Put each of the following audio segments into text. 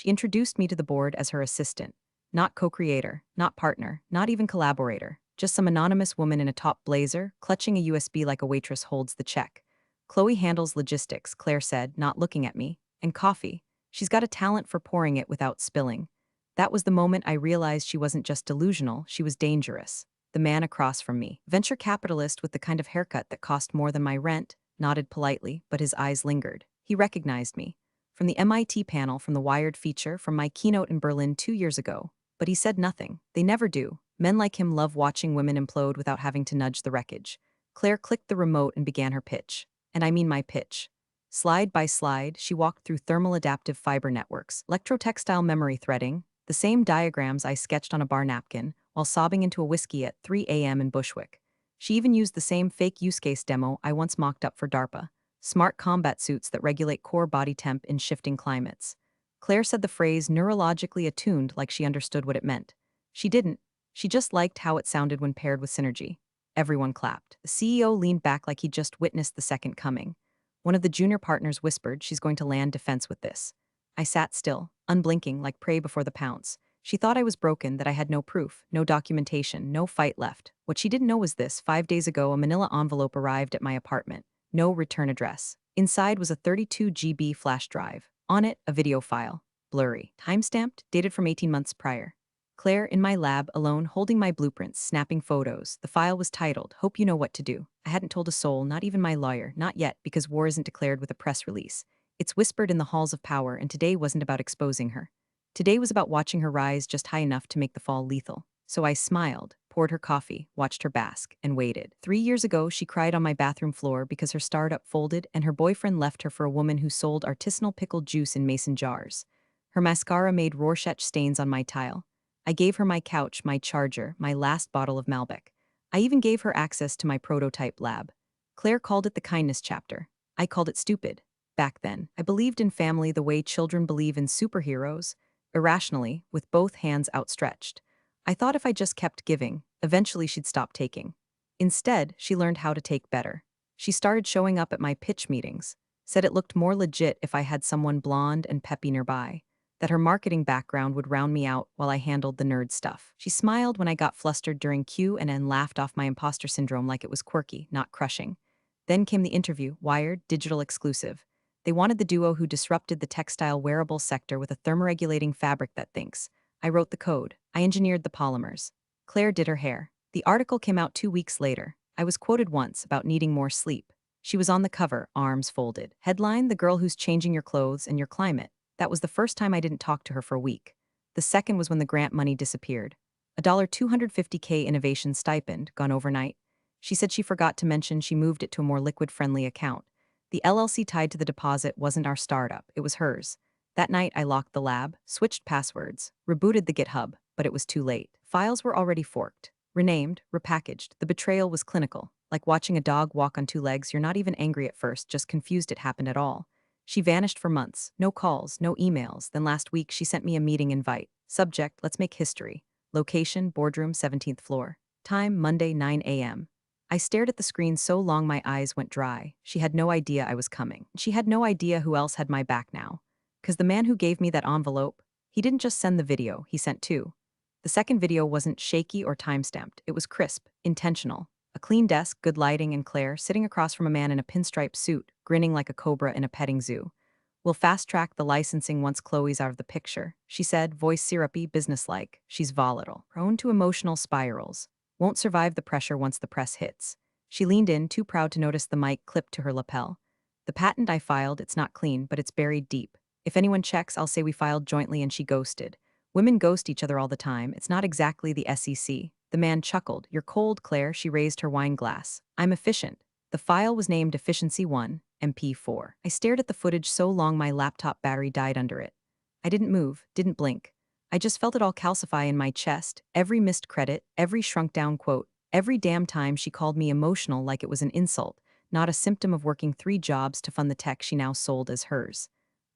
She introduced me to the board as her assistant. Not co-creator, not partner, not even collaborator. Just some anonymous woman in a top blazer, clutching a USB like a waitress holds the check. Chloe handles logistics, Claire said, not looking at me. And coffee. She's got a talent for pouring it without spilling. That was the moment I realized she wasn't just delusional, she was dangerous. The man across from me, venture capitalist with the kind of haircut that cost more than my rent, nodded politely, but his eyes lingered. He recognized me. From the MIT panel, from the Wired feature, from my keynote in Berlin 2 years ago. But he said nothing. They never do. Men like him love watching women implode without having to nudge the wreckage. Claire clicked the remote and began her pitch. And I mean my pitch. Slide by slide, she walked through thermal adaptive fiber networks, electrotextile memory threading, the same diagrams I sketched on a bar napkin, while sobbing into a whiskey at 3 a.m. in Bushwick. She even used the same fake use case demo I once mocked up for DARPA. Smart combat suits that regulate core body temp in shifting climates. Claire said the phrase neurologically attuned like she understood what it meant. She didn't. She just liked how it sounded when paired with synergy. Everyone clapped. The CEO leaned back like he'd just witnessed the second coming. One of the junior partners whispered she's going to land defense with this. I sat still, unblinking like prey before the pounce. She thought I was broken, that I had no proof, no documentation, no fight left. What she didn't know was this: 5 days ago, a manila envelope arrived at my apartment. No return address. Inside was a 32 GB flash drive. On it, a video file. Blurry. Time-stamped, dated from 18 months prior. Claire, in my lab, alone, holding my blueprints, snapping photos. The file was titled, "Hope You Know What to Do." I hadn't told a soul, not even my lawyer, not yet, because war isn't declared with a press release. It's whispered in the halls of power, and today wasn't about exposing her. Today was about watching her rise just high enough to make the fall lethal. So I smiled, poured her coffee, watched her bask, and waited. 3 years ago, she cried on my bathroom floor because her startup folded and her boyfriend left her for a woman who sold artisanal pickled juice in mason jars. Her mascara made Rorschach stains on my tile. I gave her my couch, my charger, my last bottle of Malbec. I even gave her access to my prototype lab. Claire called it the kindness chapter. I called it stupid. Back then, I believed in family the way children believe in superheroes, irrationally, with both hands outstretched. I thought if I just kept giving, eventually she'd stop taking. Instead, she learned how to take better. She started showing up at my pitch meetings, said it looked more legit if I had someone blonde and peppy nearby, that her marketing background would round me out while I handled the nerd stuff. She smiled when I got flustered during Q and N, laughed off my imposter syndrome like it was quirky, not crushing. Then came the interview, Wired, digital exclusive. They wanted the duo who disrupted the textile wearable sector with a thermoregulating fabric that thinks. I wrote the code. I engineered the polymers. Claire did her hair. The article came out 2 weeks later. I was quoted once about needing more sleep. She was on the cover, arms folded. Headline, "The Girl Who's Changing Your Clothes and Your Climate." That was the first time I didn't talk to her for a week. The second was when the grant money disappeared. A $250K innovation stipend, gone overnight. She said she forgot to mention she moved it to a more liquid-friendly account. The LLC tied to the deposit wasn't our startup, it was hers. That night, I locked the lab, switched passwords, rebooted the GitHub, but it was too late. Files were already forked, renamed, repackaged. The betrayal was clinical. Like watching a dog walk on two legs, you're not even angry at first, just confused it happened at all. She vanished for months. No calls, no emails. Then last week, she sent me a meeting invite. Subject, let's make history. Location, Boardroom, 17th floor. Time, Monday, 9 a.m. I stared at the screen so long my eyes went dry. She had no idea I was coming. She had no idea who else had my back now. 'Cause the man who gave me that envelope, he didn't just send the video, he sent two. The second video wasn't shaky or time-stamped. It was crisp, intentional. A clean desk, good lighting, and Claire sitting across from a man in a pinstripe suit, grinning like a cobra in a petting zoo. "We'll fast-track the licensing once Chloe's out of the picture," she said, voice syrupy, businesslike. "She's volatile, prone to emotional spirals. Won't survive the pressure once the press hits." She leaned in, too proud to notice the mic clipped to her lapel. "The patent I filed, it's not clean, but it's buried deep. If anyone checks, I'll say we filed jointly and she ghosted. Women ghost each other all the time. It's not exactly the SEC." The man chuckled. "You're cold, Claire." She raised her wine glass. "I'm efficient." The file was named Efficiency 1, MP4. I stared at the footage so long my laptop battery died under it. I didn't move, didn't blink. I just felt it all calcify in my chest, every missed credit, every shrunk-down quote, every damn time she called me emotional like it was an insult, not a symptom of working 3 jobs to fund the tech she now sold as hers.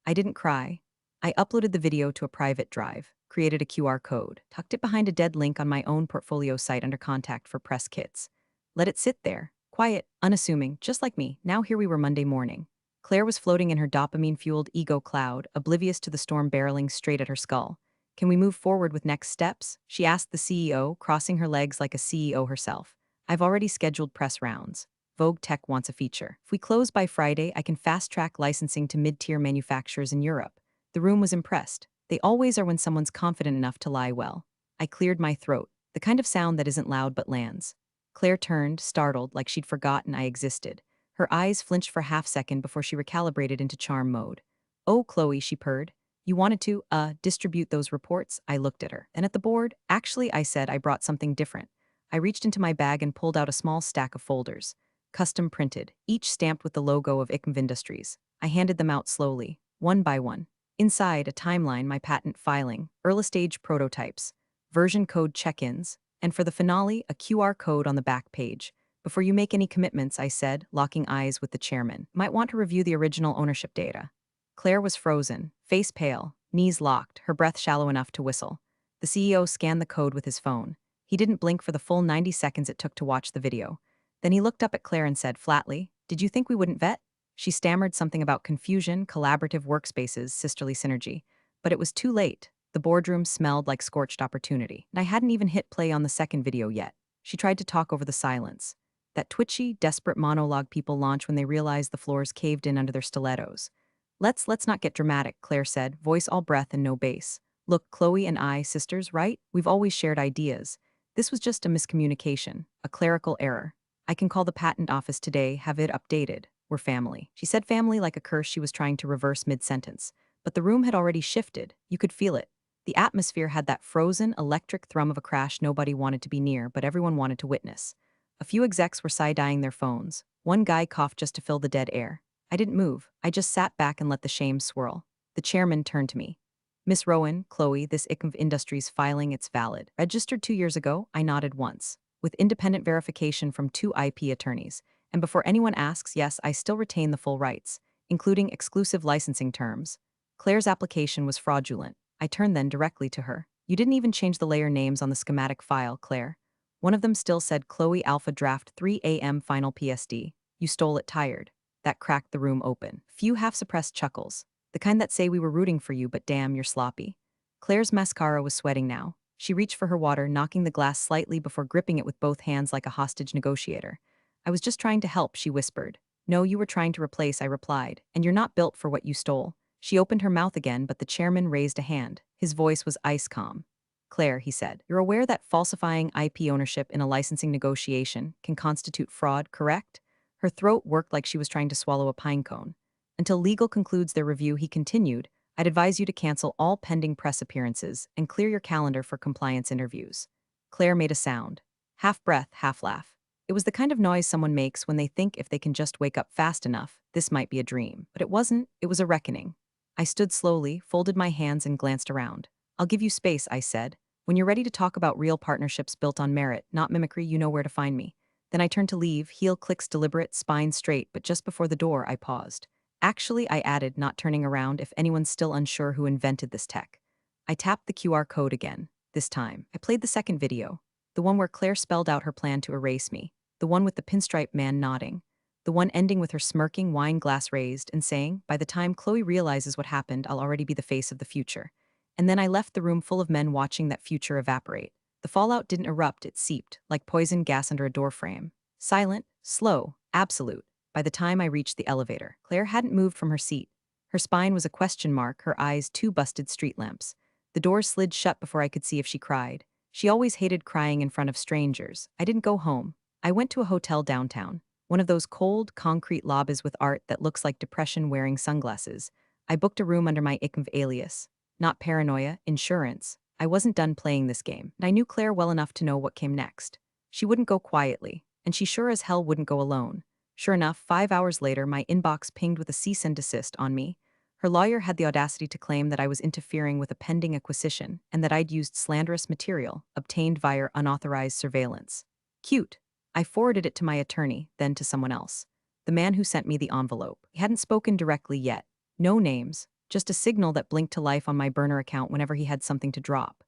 I didn't cry. I uploaded the video to a private drive, created a QR code, tucked it behind a dead link on my own portfolio site under contact for press kits. Let it sit there, quiet, unassuming, just like me. Now here we were Monday morning. Claire was floating in her dopamine-fueled ego cloud, oblivious to the storm barreling straight at her skull. Can we move forward with next steps? She asked the CEO, crossing her legs like a CEO herself. I've already scheduled press rounds. Vogue Tech wants a feature. If we close by Friday, I can fast-track licensing to mid-tier manufacturers in Europe. The room was impressed. They always are when someone's confident enough to lie well. I cleared my throat, the kind of sound that isn't loud but lands. Claire turned, startled, like she'd forgotten I existed. Her eyes flinched for half-second before she recalibrated into charm mode. Oh, Chloe, she purred. You wanted to, distribute those reports? I looked at her. And at the board? Actually, I said I brought something different. I reached into my bag and pulled out a small stack of folders. Custom printed, each stamped with the logo of ICMV Industries. I handed them out slowly, one by one. Inside, a timeline, my patent filing, early-stage prototypes, version code check-ins, and for the finale, a QR code on the back page. Before you make any commitments, I said, locking eyes with the chairman, might want to review the original ownership data. Claire was frozen, face pale, knees locked, her breath shallow enough to whistle. The CEO scanned the code with his phone. He didn't blink for the full 90 seconds it took to watch the video. Then he looked up at Claire and said flatly, "Did you think we wouldn't vet?" She stammered something about confusion, collaborative workspaces, sisterly synergy. But it was too late. The boardroom smelled like scorched opportunity, and I hadn't even hit play on the second video yet. She tried to talk over the silence. That twitchy, desperate monologue people launch when they realize the floors caved in under their stilettos. Let's not get dramatic," Claire said, voice all breath and no bass. "Look, Chloe and I, sisters, right? We've always shared ideas. This was just a miscommunication, a clerical error. I can call the patent office today, have it updated. We're family." She said family like a curse she was trying to reverse mid-sentence. But the room had already shifted. You could feel it. The atmosphere had that frozen, electric thrum of a crash nobody wanted to be near, but everyone wanted to witness. A few execs were side-eyeing their phones. One guy coughed just to fill the dead air. I didn't move. I just sat back and let the shame swirl. The chairman turned to me. "Miss Rowan, Chloe, this ICMV Industries filing, it's valid. Registered 2 years ago," I nodded once. "With independent verification from 2 IP attorneys. And before anyone asks, yes, I still retain the full rights, including exclusive licensing terms." Claire's application was fraudulent. I turned then directly to her. "You didn't even change the layer names on the schematic file, Claire." One of them still said Chloe Alpha Draft 3 AM Final PSD. "You stole it tired." That cracked the room open. Few half-suppressed chuckles. The kind that say we were rooting for you, but damn, you're sloppy. Claire's mascara was sweating now. She reached for her water, knocking the glass slightly before gripping it with both hands like a hostage negotiator. "I was just trying to help," she whispered. "No, you were trying to replace," I replied. "And you're not built for what you stole." She opened her mouth again, but the chairman raised a hand. His voice was ice calm. "Claire," he said, "you're aware that falsifying IP ownership in a licensing negotiation can constitute fraud, correct?" Her throat worked like she was trying to swallow a pine cone. "Until legal concludes their review," he continued, "I'd advise you to cancel all pending press appearances and clear your calendar for compliance interviews." Claire made a sound. Half breath, half laugh. It was the kind of noise someone makes when they think if they can just wake up fast enough, this might be a dream. But it wasn't, it was a reckoning. I stood slowly, folded my hands and glanced around. "I'll give you space," I said. "When you're ready to talk about real partnerships built on merit, not mimicry, you know where to find me." Then I turned to leave, heel clicks deliberate, spine straight, but just before the door, I paused. "Actually," I added, not turning around if anyone's still unsure who invented this tech. I tapped the QR code again. This time, I played the second video. The one where Claire spelled out her plan to erase me. The one with the pinstripe man nodding. The one ending with her smirking, wine glass raised, and saying, "By the time Chloe realizes what happened, I'll already be the face of the future." And then I left the room full of men watching that future evaporate. The fallout didn't erupt, it seeped, like poison gas under a doorframe. Silent, slow, absolute. By the time I reached the elevator, Claire hadn't moved from her seat. Her spine was a question mark, her eyes two busted street lamps. The door slid shut before I could see if she cried. She always hated crying in front of strangers. I didn't go home. I went to a hotel downtown. One of those cold, concrete lobbies with art that looks like depression wearing sunglasses. I booked a room under my ICMV alias. Not paranoia, insurance. I wasn't done playing this game, and I knew Claire well enough to know what came next. She wouldn't go quietly, and she sure as hell wouldn't go alone. Sure enough, 5 hours later, my inbox pinged with a cease and desist on me. Her lawyer had the audacity to claim that I was interfering with a pending acquisition and that I'd used slanderous material obtained via unauthorized surveillance. Cute. I forwarded it to my attorney, then to someone else. The man who sent me the envelope. He hadn't spoken directly yet. No names. Just a signal that blinked to life on my burner account whenever he had something to drop.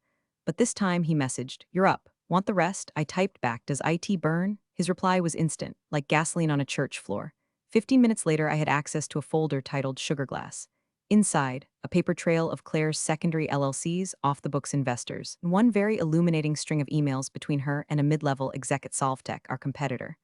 But this time he messaged, "You're up. Want the rest?" I typed back, "Does IT burn?" His reply was instant, like gasoline on a church floor. 15 minutes later, I had access to a folder titled Sugar Glass. Inside, a paper trail of Claire's secondary LLCs, off-the-books investors, and one very illuminating string of emails between her and a mid-level exec at Solvetech, our competitor.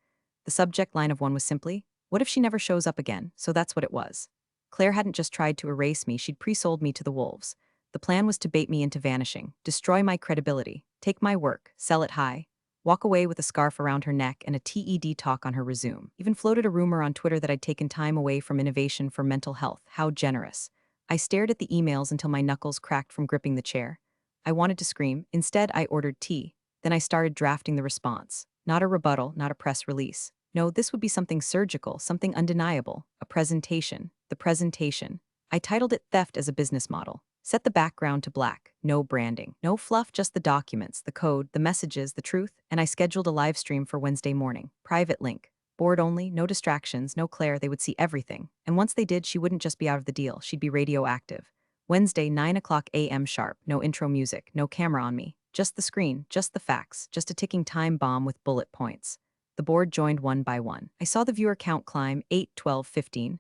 The subject line of one was simply, "What if she never shows up again?" So that's what it was. Claire hadn't just tried to erase me, she'd pre-sold me to the wolves. The plan was to bait me into vanishing, destroy my credibility, take my work, sell it high, walk away with a scarf around her neck and a TED talk on her resume. Even floated a rumor on Twitter that I'd taken time away from innovation for mental health. How generous. I stared at the emails until my knuckles cracked from gripping the chair. I wanted to scream. Instead, I ordered tea. Then I started drafting the response. Not a rebuttal, not a press release. No, this would be something surgical, something undeniable. A presentation. The presentation. I titled it Theft as a Business Model. Set the background to black. No branding. No fluff, just the documents, the code, the messages, the truth, and I scheduled a live stream for Wednesday morning. Private link. Board only, no distractions, no Claire, they would see everything. And once they did, she wouldn't just be out of the deal, she'd be radioactive. Wednesday, 9 o'clock a.m. sharp, no intro music, no camera on me. Just the screen, just the facts, just a ticking time bomb with bullet points. The board joined one by one. I saw the viewer count climb, 8, 12, 15.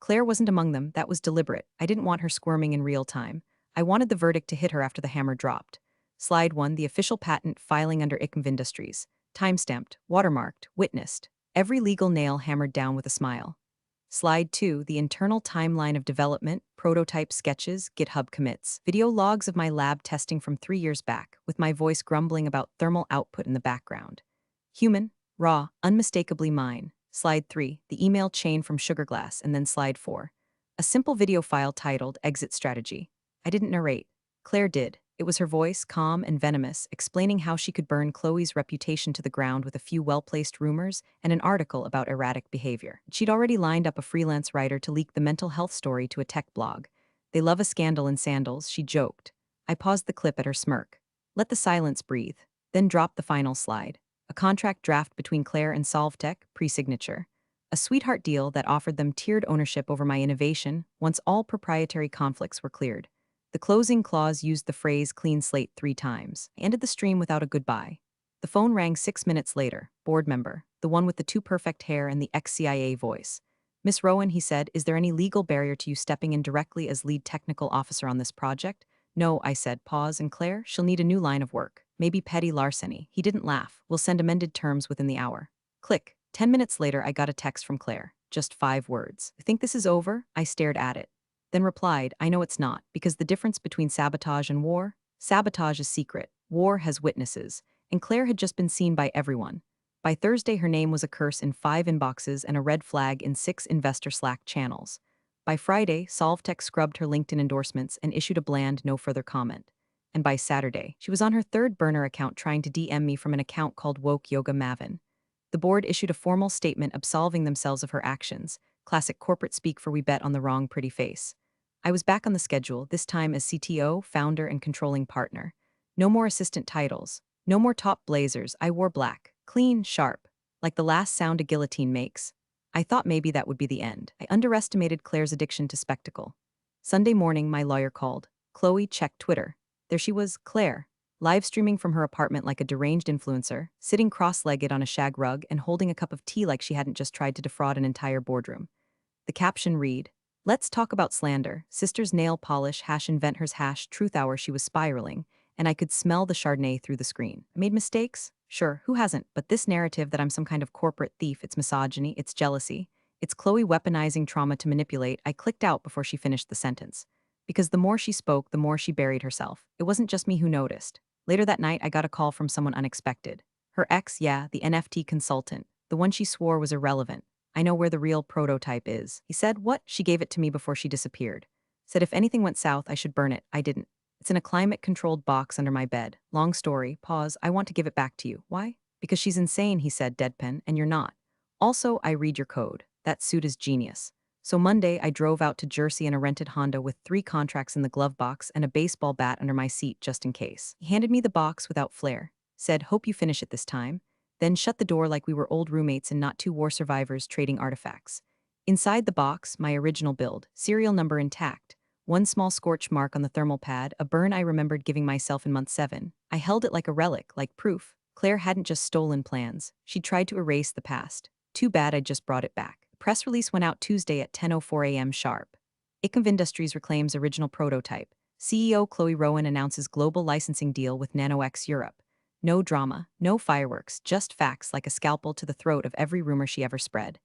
Claire wasn't among them, that was deliberate. I didn't want her squirming in real time. I wanted the verdict to hit her after the hammer dropped. Slide 1, the official patent filing under ICMV Industries. Timestamped, watermarked, witnessed. Every legal nail hammered down with a smile. Slide 2, the internal timeline of development, prototype sketches, GitHub commits, video logs of my lab testing from 3 years back, with my voice grumbling about thermal output in the background. Human, raw, unmistakably mine. Slide 3, the email chain from Sugar Glass, and then slide 4. A simple video file titled Exit Strategy. I didn't narrate. Claire did. It was her voice, calm and venomous, explaining how she could burn Chloe's reputation to the ground with a few well-placed rumors and an article about erratic behavior. She'd already lined up a freelance writer to leak the mental health story to a tech blog. They love a scandal in sandals, she joked. I paused the clip at her smirk. Let the silence breathe. Then dropped the final slide. A contract draft between Claire and Solvetech, pre-signature. A sweetheart deal that offered them tiered ownership over my innovation once all proprietary conflicts were cleared. The closing clause used the phrase clean slate 3 times. I ended the stream without a goodbye. The phone rang 6 minutes later. Board member, the one with the too perfect hair and the ex-CIA voice. Miss Rowan, he said, is there any legal barrier to you stepping in directly as lead technical officer on this project? No, I said. Pause. And Claire, she'll need a new line of work. Maybe petty larceny. He didn't laugh. We'll send amended terms within the hour. Click. 10 minutes later, I got a text from Claire. Just 5 words. Think this is over? I stared at it. Then replied, I know it's not, because the difference between sabotage and war? Sabotage is secret, war has witnesses, and Claire had just been seen by everyone. By Thursday, her name was a curse in 5 inboxes and a red flag in 6 investor Slack channels. By Friday, Solvetech scrubbed her LinkedIn endorsements and issued a bland no further comment. And by Saturday, she was on her 3rd burner account trying to DM me from an account called Woke Yoga Mavin. The board issued a formal statement absolving themselves of her actions, classic corporate speak for we bet on the wrong pretty face. I was back on the schedule, this time as CTO, founder, and controlling partner. No more assistant titles. No more top blazers. I wore black. Clean, sharp. Like the last sound a guillotine makes. I thought maybe that would be the end. I underestimated Claire's addiction to spectacle. Sunday morning, my lawyer called. Chloe checked Twitter. There she was, Claire, live streaming from her apartment like a deranged influencer, sitting cross-legged on a shag rug and holding a cup of tea like she hadn't just tried to defraud an entire boardroom. The caption read, Let's talk about slander. Sister's nail polish, invent hers, truth hour. She was spiraling, and I could smell the Chardonnay through the screen. I made mistakes? Sure, who hasn't? But this narrative that I'm some kind of corporate thief, it's misogyny, it's jealousy, it's Chloe weaponizing trauma to manipulate. I clicked out before she finished the sentence. Because the more she spoke, the more she buried herself. It wasn't just me who noticed. Later that night, I got a call from someone unexpected. Her ex, yeah, the NFT consultant, the one she swore was irrelevant. I know where the real prototype is. He said, what? She gave it to me before she disappeared. Said if anything went south, I should burn it. I didn't. It's in a climate-controlled box under my bed. Long story, pause, I want to give it back to you. Why? Because she's insane, he said, deadpan, and you're not. Also, I read your code. That suit is genius. So Monday, I drove out to Jersey in a rented Honda with 3 contracts in the glove box and a baseball bat under my seat just in case. He handed me the box without flair. Said, hope you finish it this time. Then shut the door like we were old roommates and not 2 war survivors trading artifacts. Inside the box, my original build, serial number intact, 1 small scorch mark on the thermal pad, a burn I remembered giving myself in month 7. I held it like a relic, like proof. Claire hadn't just stolen plans. She tried to erase the past. Too bad I just brought it back. press release went out Tuesday at 10:04 a.m. sharp. Icom Industries reclaims original prototype. CEO Chloe Rowan announces global licensing deal with NanoX Europe. No drama, no fireworks, just facts like a scalpel to the throat of every rumor she ever spread.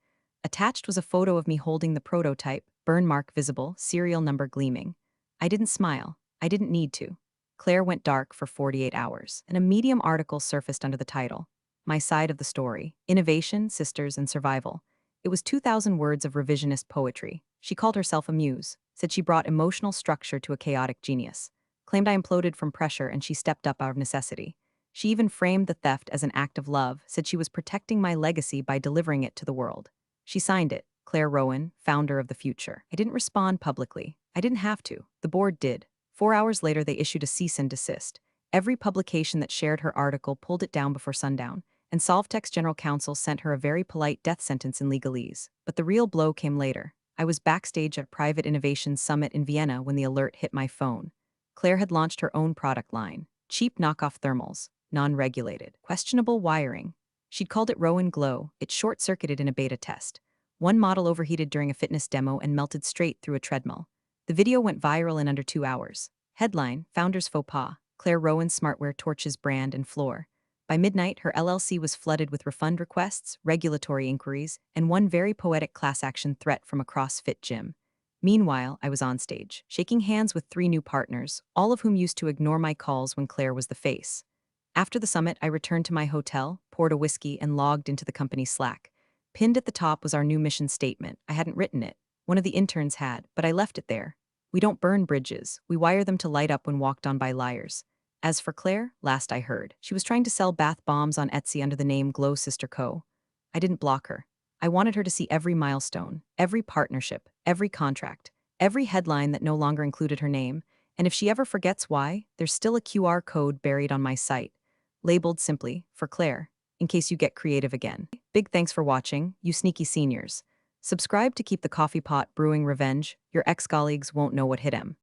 Attached was a photo of me holding the prototype, burn mark visible, serial number gleaming. I didn't smile. I didn't need to. Claire went dark for 48 hours, and a Medium article surfaced under the title, My Side of the Story, Innovation, Sisters, and Survival. It was 2,000 words of revisionist poetry. She called herself a muse, said she brought emotional structure to a chaotic genius, claimed I imploded from pressure and she stepped up out of necessity. She even framed the theft as an act of love, said she was protecting my legacy by delivering it to the world. She signed it, Claire Rowan, founder of the future. I didn't respond publicly. I didn't have to. The board did. 4 hours later, they issued a cease and desist. Every publication that shared her article pulled it down before sundown, and Solvtech's general counsel sent her a very polite death sentence in legalese. But the real blow came later. I was backstage at a private innovation summit in Vienna when the alert hit my phone. Claire had launched her own product line, cheap knockoff thermals, non-regulated, questionable wiring. She'd called it Rowan Glow. It short-circuited in a beta test. One model overheated during a fitness demo and melted straight through a treadmill. The video went viral in under 2 hours. Headline, Founder's Faux Pas, Claire Rowan Smartwear torches brand and floor. By midnight, her LLC was flooded with refund requests, regulatory inquiries, and one very poetic class action threat from a CrossFit gym. Meanwhile, I was on stage, shaking hands with 3 new partners, all of whom used to ignore my calls when Claire was the face. After the summit, I returned to my hotel, poured a whiskey, and logged into the company's Slack. Pinned at the top was our new mission statement. I hadn't written it. One of the interns had, but I left it there. We don't burn bridges. We wire them to light up when walked on by liars. As for Claire, last I heard, she was trying to sell bath bombs on Etsy under the name Glow Sister Co. I didn't block her. I wanted her to see every milestone, every partnership, every contract, every headline that no longer included her name, and if she ever forgets why, there's still a QR code buried on my site, labeled simply, for Claire, in case you get creative again. Big thanks for watching, you sneaky seniors. Subscribe to keep the coffee pot brewing revenge. Your ex-colleagues won't know what hit 'em.